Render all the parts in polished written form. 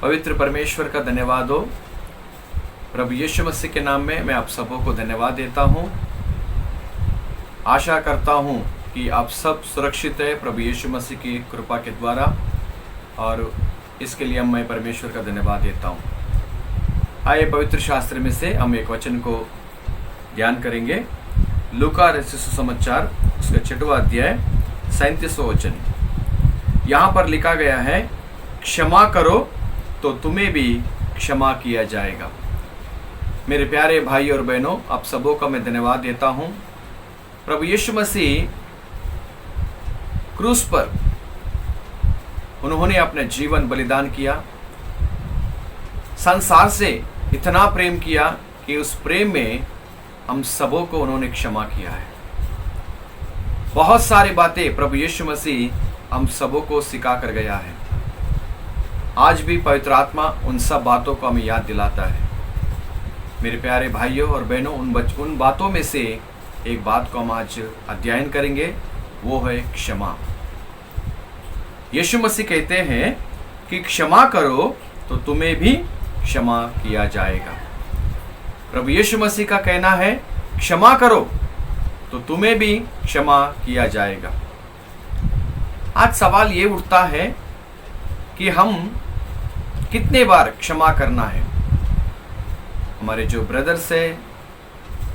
पवित्र परमेश्वर का धन्यवाद हो। प्रभु यीशु मसीह के नाम में मैं आप सबों को धन्यवाद देता हूँ। आशा करता हूँ कि आप सब सुरक्षित है प्रभु यीशु मसीह की कृपा के द्वारा, और इसके लिए मैं परमेश्वर का धन्यवाद देता हूँ। आइए पवित्र शास्त्र में से हम एक वचन को ध्यान करेंगे। लूका रचित सुसमाचार उसका 6वां अध्याय 37वां वचन। यहाँ पर लिखा गया है, क्षमा करो तो तुम्हें भी क्षमा किया जाएगा। मेरे प्यारे भाई और बहनों, आप सबों का मैं धन्यवाद देता हूँ। प्रभु यीशु मसीह क्रूस पर उन्होंने अपना जीवन बलिदान किया। संसार से इतना प्रेम किया कि उस प्रेम में हम सबों को उन्होंने क्षमा किया है। बहुत सारी बातें प्रभु यीशु मसीह हम सबों को सिखा कर गया है। आज भी पवित्र आत्मा उन सब बातों को हमें याद दिलाता है। मेरे प्यारे भाइयों और बहनों, उन बातों में से एक बात को हम आज अध्ययन करेंगे, वो है क्षमा। यीशु मसीह कहते हैं कि क्षमा करो तो तुम्हें भी क्षमा किया जाएगा। प्रभु यीशु मसीह का कहना है, क्षमा करो तो तुम्हें भी क्षमा किया जाएगा। आज सवाल ये उठता है कि हम कितने बार क्षमा करना है। हमारे जो ब्रदर्स है,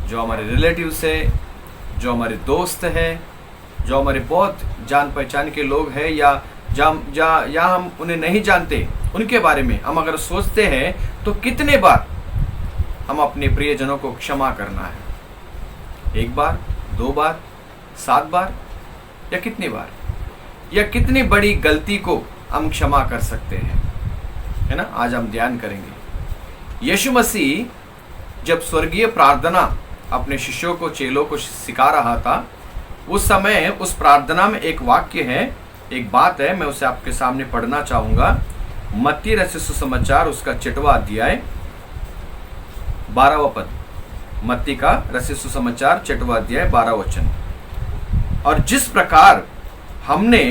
जो हमारे रिलेटिव्स है, जो हमारे दोस्त है, जो हमारे बहुत जान पहचान के लोग हैं, या हम उन्हें नहीं जानते, उनके बारे में हम अगर सोचते हैं तो कितने बार हम अपने प्रियजनों को क्षमा करना है। 1 बार, 2 बार, 7 बार, या कितनी बार, या कितनी बड़ी गलती को हम क्षमा कर सकते हैं, है ना। आज हम ध्यान करेंगे। यीशु मसीह जब स्वर्गीय प्रार्थना अपने शिष्यों को, चेलों को सिखा रहा था, उस समय उस प्रार्थना में एक वाक्य है, एक बात है, मैं उसे आपके सामने पढ़ना चाहूंगा। मत्ती रचित सुसमाचार उसका 6वां अध्याय 12वां पद। मत्ती का रचित सुसमाचार 6वां अध्याय 12वां वचन। और जिस प्रकार हमने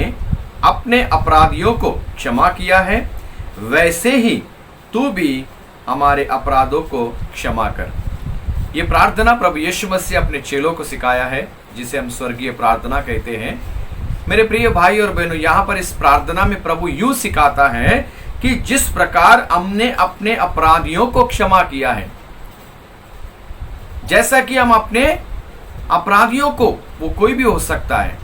अपने अपराधियों को क्षमा किया है, वैसे ही तू भी हमारे अपराधों को क्षमा कर। ये प्रार्थना प्रभु यीशु मसीह अपने चेलों को सिखाया है, जिसे हम स्वर्गीय प्रार्थना कहते हैं। मेरे प्रिय भाई और बहनों, यहाँ पर इस प्रार्थना में प्रभु यूं सिखाता है कि जिस प्रकार हमने अपने अपराधियों को क्षमा किया है, जैसा कि हम अपने अपराधियों को, वो कोई भी हो सकता है,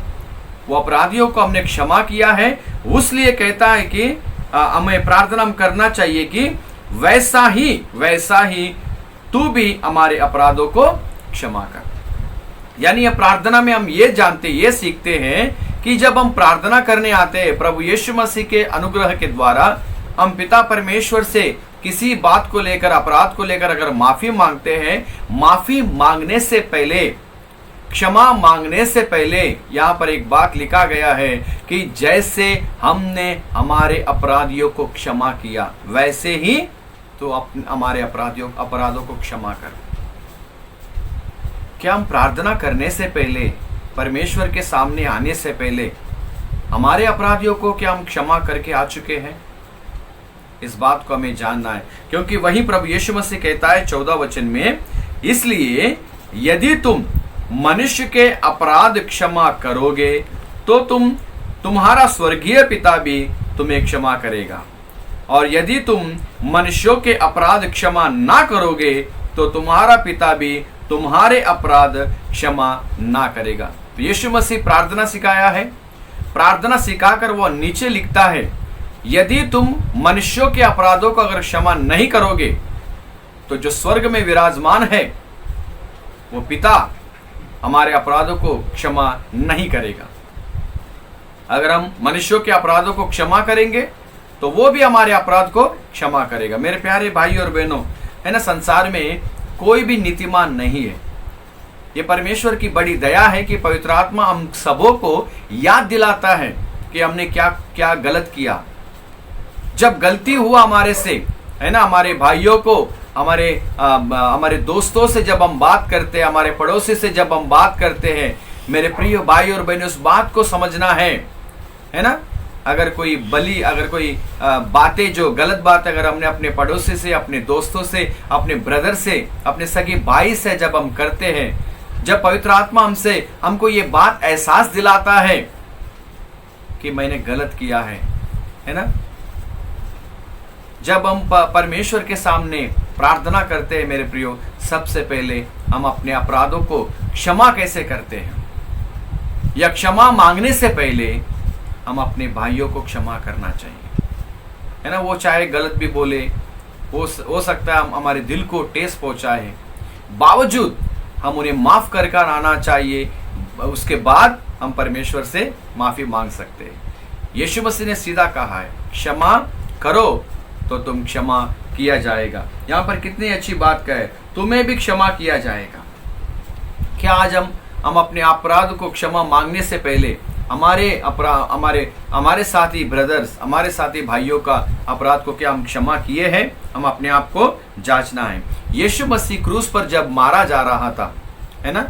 वो अपराधियों को हमने क्षमा किया है, उसलिए कहता है कि हमें प्रार्थना करना चाहिए कि वैसा ही तू भी हमारे अपराधों को क्षमा कर। यानी ये प्रार्थना में हम ये सीखते हैं कि जब हम प्रार्थना करने आते हैं, प्रभु यीशु मसीह के अनुग्रह के द्वारा हम पिता परमेश्वर से किसी बात को लेकर, अपराध को लेकर अगर माफी मांगते हैं, माफी मांगने से पहले, क्षमा मांगने से पहले यहाँ पर एक बात लिखा गया है कि जैसे हमने हमारे अपराधियों को क्षमा किया, वैसे ही तो हमारे अपराधों को क्षमा कर। क्या हम प्रार्थना करने से पहले, परमेश्वर के सामने आने से पहले, हमारे अपराधियों को क्या हम क्षमा करके आ चुके हैं? इस बात को हमें जानना है, क्योंकि वही प्रभु यीशु मसीह कहता है 14 वचन में, इसलिए यदि तुम मनुष्य के अपराध क्षमा करोगे तो तुम्हारा स्वर्गीय पिता भी तुम्हें क्षमा करेगा, और यदि तुम मनुष्यों के अपराध क्षमा ना करोगे तो तुम्हारा पिता भी तुम्हारे अपराध क्षमा ना करेगा। तो यीशु मसीह प्रार्थना सिखाया है। प्रार्थना सिखाकर वो नीचे लिखता है, यदि तुम मनुष्यों के अपराधों को अगर क्षमा नहीं करोगे तो जो स्वर्ग में विराजमान है वो पिता हमारे अपराधों को क्षमा नहीं करेगा। अगर हम मनुष्यों के अपराधों को क्षमा करेंगे तो वो भी हमारे अपराध को क्षमा करेगा। मेरे प्यारे भाई और बहनों, है ना, संसार में कोई भी नीतिमान नहीं है। ये परमेश्वर की बड़ी दया है कि पवित्र आत्मा हम सबों को याद दिलाता है कि हमने क्या क्या गलत किया। जब गलती हुआ हमारे से, है ना, हमारे भाइयों को, हमारे दोस्तों से जब हम बात करते हैं, हमारे पड़ोसी से जब हम बात करते हैं, मेरे प्रिय भाई और बहनों, उस बात को समझना है ना। अगर कोई अगर कोई बातें, जो गलत बात अगर हमने अपने पड़ोसी से, अपने दोस्तों से, अपने ब्रदर से, अपने सगे भाई से जब हम करते हैं, जब पवित्र आत्मा हमको ये बात एहसास दिलाता है कि मैंने गलत किया है ना, जब हम परमेश्वर के सामने प्रार्थना करते हैं मेरे प्रियो, सबसे पहले हम अपने अपराधों को क्षमा कैसे करते हैं, या क्षमा मांगने से पहले हम अपने भाइयों को क्षमा करना चाहिए, है ना। वो चाहे गलत भी बोले, हो सकता है हम हमारे दिल को ठेस पहुंचाए, बावजूद हम उन्हें माफ कर आना चाहिए। उसके बाद हम परमेश्वर से माफी मांग सकते हैं। यीशु मसीह ने सीधा कहा है, क्षमा करो तो तुम क्षमा किया जाएगा। यहाँ पर कितनी अच्छी बात कहे, तुम्हें भी क्षमा किया जाएगा। क्या आज हम अपने अपराध को क्षमा मांगने से पहले हमारे साथी ब्रदर्स, हमारे साथी भाइयों का अपराध को क्या हम क्षमा किए हैं? हम अपने आप को जांचना है। यीशु मसीह क्रूस पर जब मारा जा रहा था, है ना,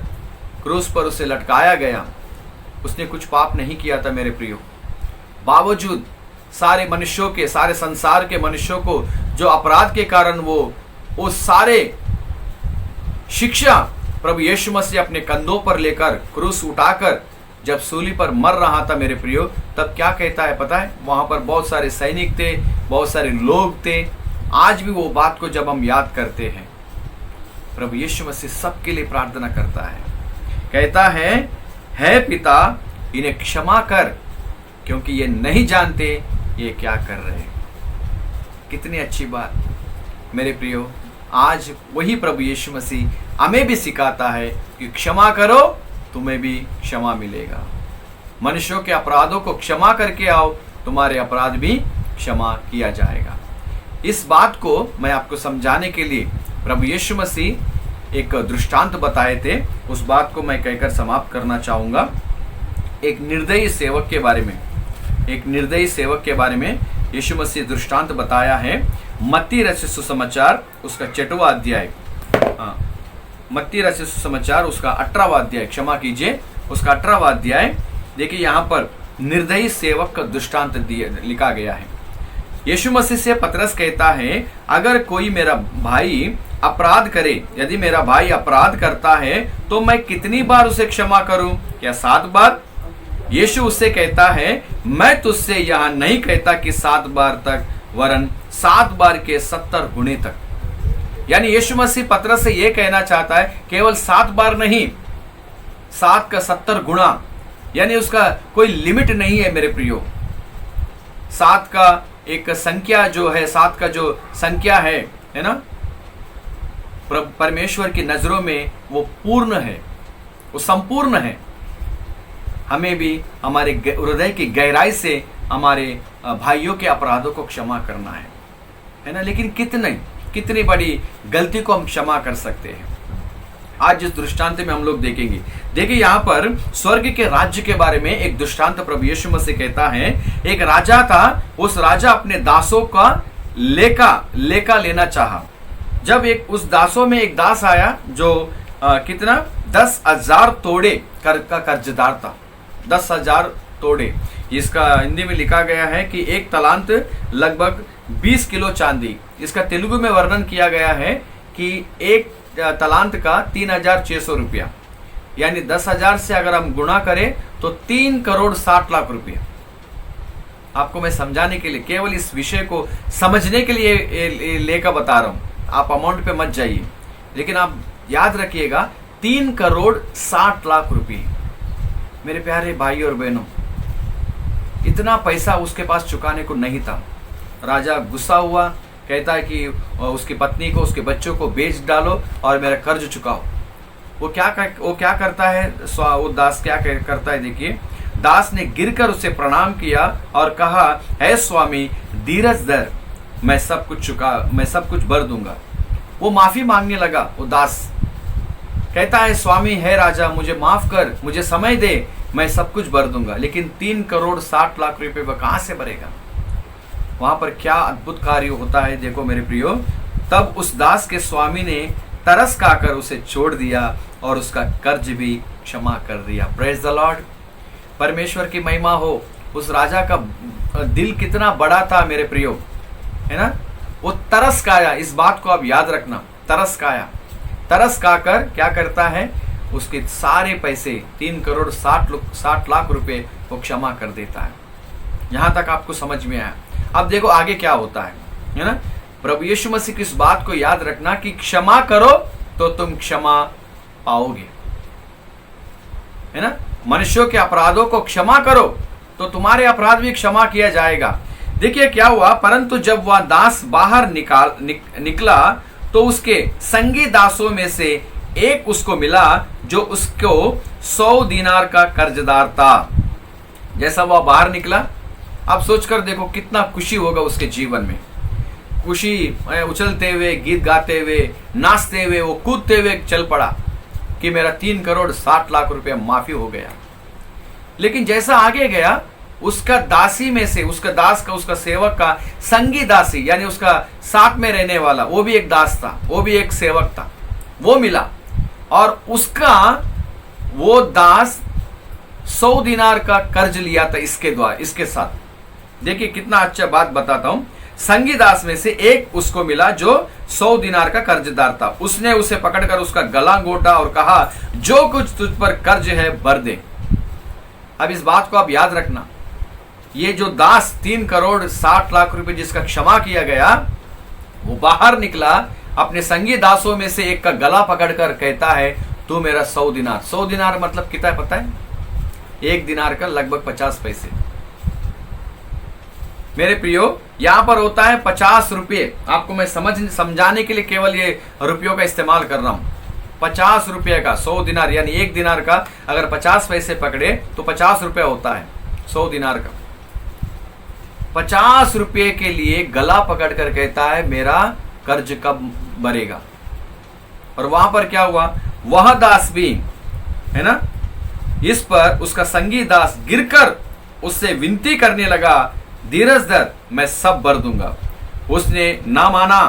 क्रूस पर उसे लटकाया गया, उसने कुछ पाप नहीं किया था मेरे प्रियो। बावजूद सारे मनुष्यों के, सारे संसार के मनुष्यों को जो अपराध के कारण वो सारे शिक्षा प्रभु यीशु मसीह अपने कंधों पर लेकर क्रूस उठाकर जब सूली पर मर रहा था मेरे प्रियो, तब क्या कहता है पता है? वहां पर बहुत सारे सैनिक थे, बहुत सारे लोग थे। आज भी वो बात को जब हम याद करते हैं, प्रभु यीशु मसीह सबके लिए प्रार्थना करता है, कहता है पिता इन्हें क्षमा कर, क्योंकि ये नहीं जानते ये क्या कर रहे हैं। कितनी अच्छी बात मेरे प्रियो। आज वही प्रभु यीशु मसीह हमें भी सिखाता है कि क्षमा करो, तुम्हें भी क्षमा मिलेगा। मनुष्यों के अपराधों को क्षमा करके आओ, तुम्हारे अपराध भी क्षमा किया जाएगा। इस बात को मैं आपको समझाने के लिए प्रभु यीशु मसीह एक दृष्टांत बताए थे, उस बात को मैं कहकर समाप्त करना चाहूंगा। एक निर्दयी सेवक के बारे में यीशु मसीह दृष्टांत बताया है। मत्ती रचित सुसमाचार उसका 6वां अध्याय, मत्ती रचित सुसमाचार उसका 18वां अध्याय, क्षमा कीजिए, उसका 18वां अध्याय। देखिए यहाँ पर निर्दयी सेवक का दृष्टांत लिखा गया है। यीशु मसीह से पतरस कहता है, अगर कोई मेरा भाई अपराध करे, यदि मेरा भाई अपराध करता है तो मैं कितनी बार उसे क्षमा करूं? क्या 7 बार? यीशु उससे कहता है, मैं तुझसे यहां नहीं कहता कि 7 बार तक, वरन 7 बार के 70 गुणे तक। यानी यीशु मसीह पतरस से यह कहना चाहता है, केवल 7 बार नहीं, 7 का 70 गुणा। यानी उसका कोई लिमिट नहीं है मेरे प्रियो। 7 का एक संख्या जो है, 7 का जो संख्या है ना, परमेश्वर की नजरों में वो पूर्ण है, वो संपूर्ण है। हमें भी हमारे हृदय की गहराई से हमारे भाइयों के अपराधों को क्षमा करना है ना। लेकिन कितनी बड़ी गलती को हम क्षमा कर सकते हैं, आज जिस दृष्टांत में हम लोग देखेंगे। देखिए यहाँ पर स्वर्ग के राज्य के बारे में एक दृष्टांत प्रभु यीशु मसीह कहता है। एक राजा था, उस राजा अपने दासों का लेखा लेना चाहा। जब उस दासों में एक दास आया जो कितना 10,000 तोड़े का कर्जदार था। 10,000 तोड़े, इसका हिंदी में लिखा गया है कि 1 तलांत लगभग 20 किलो चांदी। इसका तेलुगु में वर्णन किया गया है कि 1 तलांत का 3,600 रुपया, यानी 10,000 से अगर हम गुणा करें तो 3 करोड़ 60 लाख रुपया। आपको मैं समझाने के लिए, केवल इस विषय को समझने के लिए लेकर बता रहा हूं। आप अमाउंट पे मत जाइए, लेकिन आप याद रखिएगा 3 करोड़ 60 लाख रुपए। मेरे प्यारे भाई और बहनों, इतना पैसा उसके पास चुकाने को नहीं था। राजा गुस्सा हुआ, कहता है कि उसकी पत्नी को, उसके बच्चों को बेच डालो और मेरा कर्ज चुकाओ। वो क्या करता है? वो दास क्या करता है? देखिए, दास ने गिरकर उसे प्रणाम किया और कहा, हे स्वामी, धीरज धर, मैं सब कुछ भर दूंगा। वो माफी मांगने लगा। वो दास कहता है, स्वामी, है राजा, मुझे माफ कर, मुझे समय दे, मैं सब कुछ भर दूंगा। लेकिन 3 करोड़ 60 लाख रुपए वह कहां से भरेगा? वहां पर क्या अद्भुत कार्य होता है, देखो मेरे प्रियो। तब उस दास के स्वामी ने तरस खाकर उसे छोड़ दिया और उसका कर्ज भी क्षमा कर दिया। Praise the Lord. परमेश्वर की महिमा हो। उस राजा का दिल कितना बड़ा था मेरे प्रियो, है ना। वो तरस खाया, इस बात को आप याद रखना, तरस खाया। तरस खाकर क्या करता है, उसके सारे पैसे 3,60,00,000 रुपए वो क्षमा कर देता है। यहां तक आपको समझ में आया। अब देखो आगे क्या होता है ना। प्रभु यीशु मसीह की इस बात को याद रखना कि क्षमा करो तो तुम क्षमा पाओगे, है ना। मनुष्यों के अपराधों को क्षमा करो तो तुम्हारे अपराध भी क्षमा किया जाएगा। देखिए क्या हुआ, परंतु जब वह दास बाहर निकला तो उसके संगी दासों में से एक उसको मिला जो उसको 100 दीनार का कर्जदार था। जैसा वह बाहर निकला, आप सोचकर देखो कितना खुशी होगा उसके जीवन में। खुशी, उछलते हुए, गीत गाते हुए, नाचते हुए, वो कूदते हुए चल पड़ा कि मेरा 3,60,00,000 रुपया माफी हो गया। लेकिन जैसा आगे गया, उसका दासी में से, उसका दास का, उसका सेवक का संगी दासी, यानी उसका साथ में रहने वाला, वो भी एक दास था, वो भी एक सेवक था, वो मिला। और उसका वो दास 100 दीनार का कर्ज लिया था इसके द्वारा, इसके साथ। देखिए कितना अच्छा बात बताता हूं। संगी दास में से एक उसको मिला जो 100 दीनार का कर्जदार था। उसने उसे पकड़कर उसका गला घोटा और कहा, जो कुछ तुझ पर कर्ज है भर दे। अब इस बात को आप याद रखना, ये जो दास 3,60,00,000 रुपए जिसका क्षमा किया गया, वो बाहर निकला, अपने संगी दासों में से एक का गला पकड़कर कहता है, तू मेरा 100 दीनार। 100 दीनार मतलब कितना पता है? 1 दीनार का लगभग 50 पैसे। मेरे प्रियो, यहां पर होता है 50 रुपये। आपको मैं समझाने के लिए केवल ये रुपयों का इस्तेमाल कर रहा हूं। 50 रुपये का 100 दिनार, यानी 1 दिनार का अगर 50 पैसे पकड़े तो 50 रुपये होता है 100 दिनार का। 50 रुपये के लिए गला पकड़कर कहता है, मेरा कर्ज कब भरेगा। और वहां पर क्या हुआ, वह दास भी, है ना, इस पर उसका संगी दास गिरकर उससे विनती करने लगा, धीरज धर, मैं सब भर दूंगा। उसने ना माना,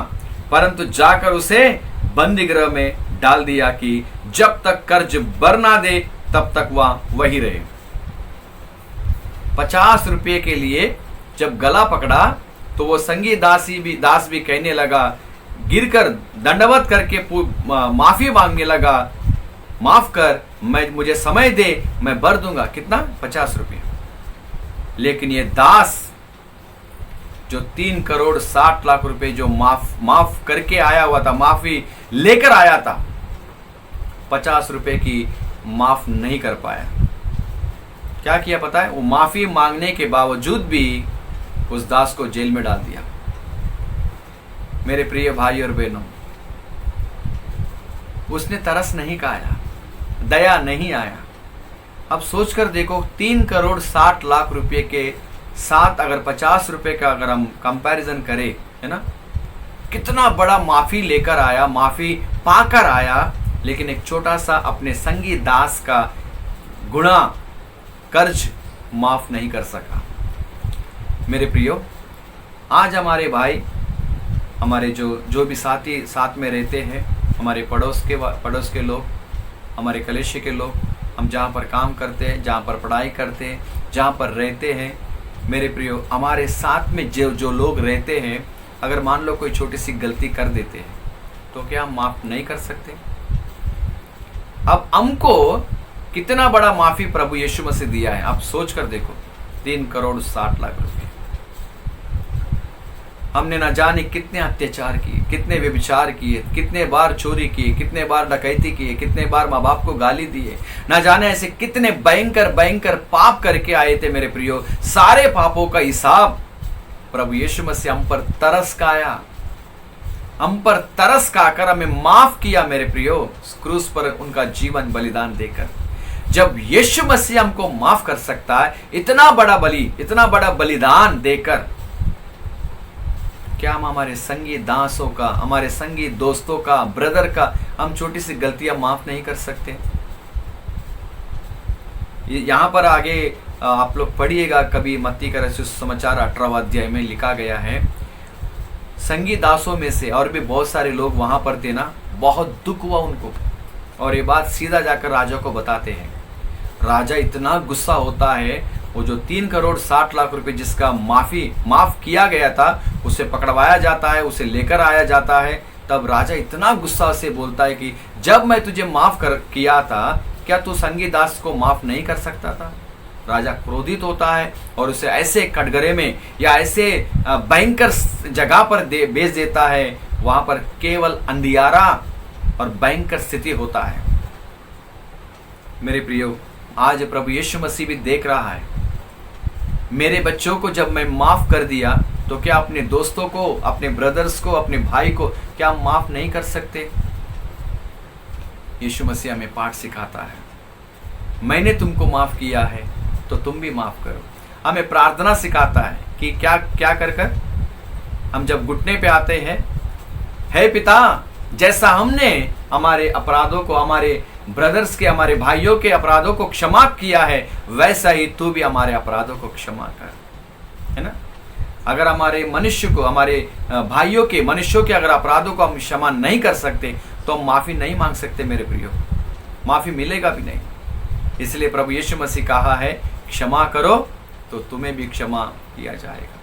परंतु जाकर उसे बंदी गृह में डाल दिया कि जब तक कर्ज भर ना दे तब तक वह वही रहे। 50 रुपये के लिए जब गला पकड़ा तो वो संगी दास भी कहने लगा, गिरकर दंडवत करके माफी मांगने लगा, माफ कर, मुझे समय दे, मैं भर दूंगा। कितना? 50 रुपये। लेकिन ये दास जो 3,60,00,000 रुपए जो माफ करके आया हुआ था, माफी लेकर आया था, 50 रुपए की माफ नहीं कर पाया। क्या किया पता है? वो माफी मांगने के बावजूद भी उस दास को जेल में डाल दिया। मेरे प्रिय भाई और बहनों, उसने तरस नहीं खाया, दया नहीं आया। अब सोचकर देखो, 3,60,00,000 रुपए के साथ अगर 50 रुपए का अगर हम कंपैरिजन करें, है ना, कितना बड़ा माफी लेकर आया, माफी पाकर आया, लेकिन एक छोटा सा अपने संगी दास का गुना, कर्ज माफ नहीं कर सका। मेरे प्रियो, आज हमारे भाई, हमारे जो भी साथी साथ में रहते हैं, हमारे पड़ोस के लोग, हमारे कलेशे के लोग, हम जहाँ पर काम करते हैं, जहाँ पर पढ़ाई करते हैं, जहाँ पर रहते हैं, मेरे प्रियो, हमारे साथ में जो लोग रहते हैं, अगर मान लो कोई छोटी सी गलती कर देते हैं तो क्या हम माफ नहीं कर सकते? अब हमको कितना बड़ा माफी प्रभु यीशु मसीह दिया है, आप सोच कर देखो। 3,60,00,000 रुपए। हमने ना जाने कितने अत्याचार किए, कितने व्यभिचार किए, कितने बार चोरी किए, कितने बार डकैती किए, कितने बार माँ बाप को गाली दिए, ना जाने ऐसे कितने भयंकर पाप करके आए थे मेरे प्रियो। सारे पापों का हिसाब प्रभु यीशु मसीह हम पर तरस खाया, हम पर तरस खाकर हमें माफ किया मेरे प्रियो, क्रूस पर उनका जीवन बलिदान देकर। जब यीशु मसीह हमको माफ कर सकता है, इतना बड़ा बलिदान देकर, क्या हम हमारे संगी दासों का, हमारे संगी दोस्तों का, ब्रदर का, हम छोटी सी गलतियां माफ नहीं कर सकते? यहां पर आगे आप लोग पढ़िएगा कभी, मत्ती का सुसमाचार 18वां अध्याय में लिखा गया है, संगी दासों में से और भी बहुत सारे लोग वहां पर थे ना, बहुत दुख हुआ उनको, और ये बात सीधा जाकर राजा को बताते हैं। राजा इतना गुस्सा होता है, वो जो 3,60,00,000 रुपए जिसका माफ किया गया था, उसे पकड़वाया जाता है, उसे लेकर आया जाता है। तब राजा इतना गुस्सा से बोलता है कि जब मैं तुझे माफ किया था, क्या तू संगीदास को माफ नहीं कर सकता था? राजा क्रोधित होता है और उसे ऐसे कटघरे में या ऐसे भयंकर जगह पर भेज देता है, वहां पर केवल अंधियारा और भयंकर स्थिति होता है। मेरे प्रियो, आज प्रभु यीशु मसीह भी देख रहा है, मेरे बच्चों को जब मैं माफ कर दिया तो क्या अपने दोस्तों को, अपने ब्रदर्स को, अपने भाई को क्या माफ नहीं कर सकते? यीशु मसीह हमें पाठ सिखाता है, मैंने तुमको माफ किया है तो तुम भी माफ करो। हमें प्रार्थना सिखाता है कि क्या क्या कर कर हम जब घुटने पे आते हैं, हे पिता, जैसा हमने हमारे अपराधों को, हमारे ब्रदर्स के, हमारे भाइयों के अपराधों को क्षमा किया है, वैसा ही तू भी हमारे अपराधों को क्षमा कर, है ना। अगर हमारे मनुष्य को, हमारे भाइयों के, मनुष्यों के अगर अपराधों को हम क्षमा नहीं कर सकते तो हम माफी नहीं मांग सकते मेरे प्रियो, माफी मिलेगा भी नहीं। इसलिए प्रभु यीशु मसीह कहा है, क्षमा करो तो तुम्हें भी क्षमा किया जाएगा।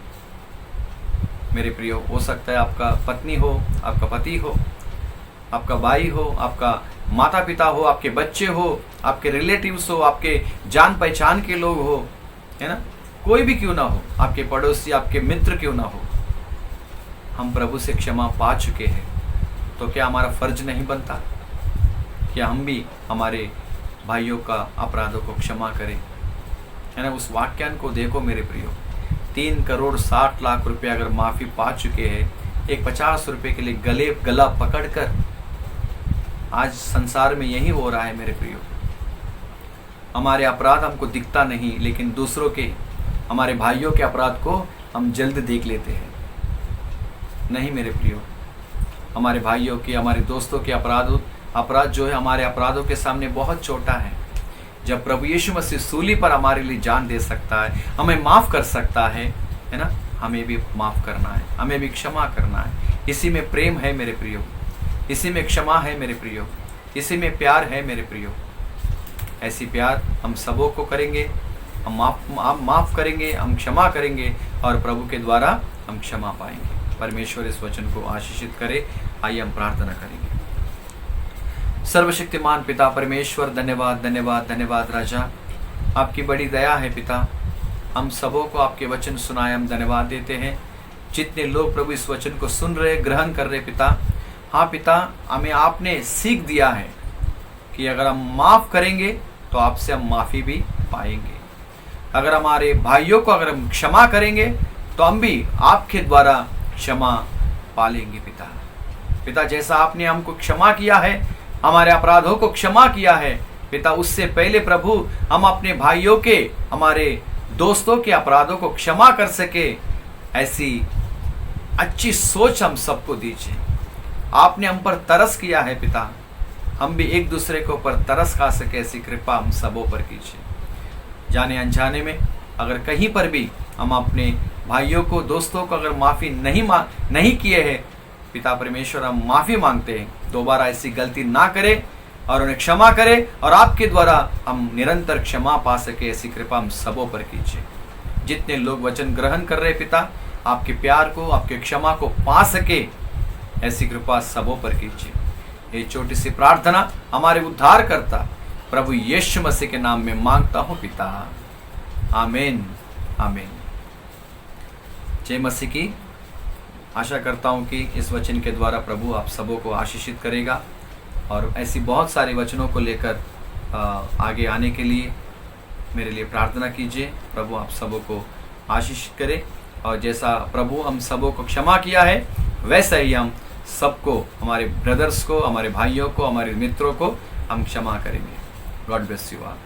मेरे प्रियो, हो सकता है आपका पत्नी हो, आपका पति हो, आपका भाई हो, आपका माता पिता हो, आपके बच्चे हो, आपके रिलेटिव्स हो, आपके जान पहचान के लोग हो, है ना, कोई भी क्यों ना हो, आपके पड़ोसी, आपके मित्र क्यों ना हो, हम प्रभु से क्षमा पा चुके हैं, तो क्या हमारा फर्ज नहीं बनता क्या हम भी हमारे भाइयों का अपराधों को क्षमा करें, है ना। उस वाक्यान को देखो मेरे प्रियो, 3,60,00,000 रुपये अगर माफी पा चुके हैं, एक 50 रुपये के लिए गला पकड़कर, आज संसार में यही हो रहा है मेरे प्रियो। हमारे अपराध हमको दिखता नहीं, लेकिन दूसरों के, हमारे भाइयों के अपराध को हम जल्द देख लेते हैं। नहीं मेरे प्रियो, हमारे भाइयों के, हमारे दोस्तों के अपराध जो है हमारे अपराधों के सामने बहुत छोटा है। जब प्रभु यीशु मसीह सूली पर हमारे लिए जान दे सकता है, हमें माफ कर सकता है ना, हमें भी माफ करना है, हमें भी क्षमा करना है। इसी में प्रेम है मेरे प्रियो, इसी में क्षमा है मेरे प्रियो, इसी में प्यार है मेरे प्रियो। ऐसी प्यार हम सबों को करेंगे, हम माफ करेंगे, हम क्षमा करेंगे और प्रभु के द्वारा हम क्षमा पाएंगे। परमेश्वर इस वचन को आशीषित करे। आइए हम प्रार्थना करेंगे। सर्वशक्तिमान पिता परमेश्वर, धन्यवाद धन्यवाद धन्यवाद राजा, आपकी बड़ी दया है पिता। हम सबों को आपके वचन सुनाए हम धन्यवाद देते हैं। जितने लोग प्रभु इस वचन को सुन रहे, ग्रहण कर रहे पिता, हाँ पिता, हमें आपने सीख दिया है कि अगर हम माफ़ करेंगे तो आपसे हम माफ़ी भी पाएंगे। अगर हमारे भाइयों को अगर हम क्षमा करेंगे तो हम भी आपके द्वारा क्षमा पालेंगे पिता। पिता, जैसा आपने हमको क्षमा किया है, हमारे अपराधों को क्षमा किया है पिता, उससे पहले प्रभु हम अपने भाइयों के, हमारे दोस्तों के अपराधों को क्षमा कर सके, ऐसी अच्छी सोच हम सबको दीजिए। आपने हम पर तरस किया है पिता, हम भी एक दूसरे के ऊपर तरस खा सके, ऐसी कृपा हम सबों पर कीजिए। जाने अनजाने में अगर कहीं पर भी हम अपने भाइयों को, दोस्तों को अगर माफ़ी नहीं किए हैं पिता परमेश्वर, हम माफ़ी मांगते हैं, दोबारा ऐसी गलती ना करें और उन्हें क्षमा करें और आपके द्वारा हम निरंतर क्षमा पा सके, ऐसी कृपा हम सबों पर कीजिए। जितने लोग वचन ग्रहण कर रहे पिता, आपके प्यार को, आपके क्षमा को पा सके, ऐसी कृपा सबों पर कीजिए। ये छोटी सी प्रार्थना हमारे उद्धारकर्ता प्रभु यीशु मसीह के नाम में मांगता हूँ पिता, आमीन आमीन। जय मसीह की। आशा करता हूँ कि इस वचन के द्वारा प्रभु आप सबों को आशीषित करेगा और ऐसी बहुत सारे वचनों को लेकर आगे आने के लिए मेरे लिए प्रार्थना कीजिए। प्रभु आप सबों को आशीषित करे और जैसा प्रभु हम सबों को क्षमा किया है, वैसा ही हम सबको, हमारे ब्रदर्स को, हमारे भाइयों को, हमारे मित्रों को हम क्षमा करेंगे। God bless you all.